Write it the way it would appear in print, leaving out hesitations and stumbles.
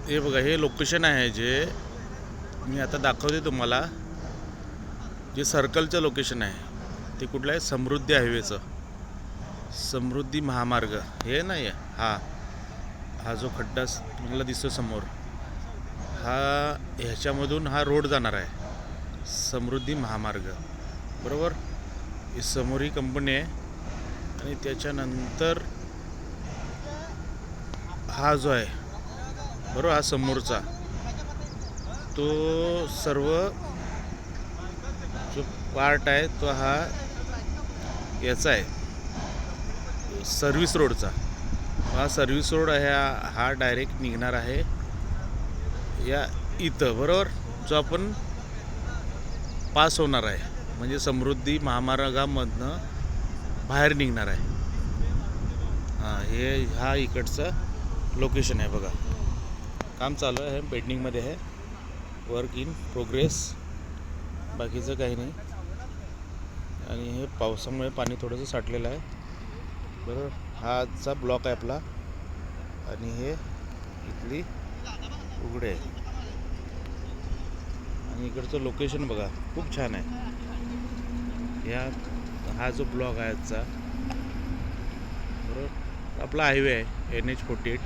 हे बघा, हे लोकेशन आहे जे मी आता दाखवते तुम्हाला. जे सर्कलचं लोकेशन आहे ते कुठलं आहे? समृद्धी हायवेचं, समृद्धी महामार्ग हे नाही आहे. हा जो खड्डा तुम्हाला दिसतो समोर, ह्याच्यामधून हा रोड जाणार आहे, समृद्धी महामार्ग, बरोबर. ही समोर ही कंपनी आहे आणि त्याच्यानंतर हा जो आहे, बरोबर, हा समोरचा तो सर्व जो पार्ट आहे तो हा याचा आहे, सर्व्हिस रोडचा. हा सर्व्हिस रोड आहे, हा डायरेक्ट निघणार आहे या इथं, बरोबर, जो आपण पास होणार आहे, म्हणजे समृद्धी महामार्गामधनं बाहेर निघणार आहे. हा इकडचं लोकेशन आहे बघा. काम चालू आहे, पेंडिंगमध्ये आहे, वर्क इन प्रोग्रेस, बाकीचं काही नाही. आणि हे पावसामुळे पाणी थोडंसं साठलेलं आहे, बरोबर. हा आजचा ब्लॉक आहे आपला आणि हे इथली उघडे आहे. आणि इकडचं लोकेशन बघा, खूप छान आहे. हा जो ब्लॉक आहे आजचा, बरोबर, आपला हायवे आहे NH 48.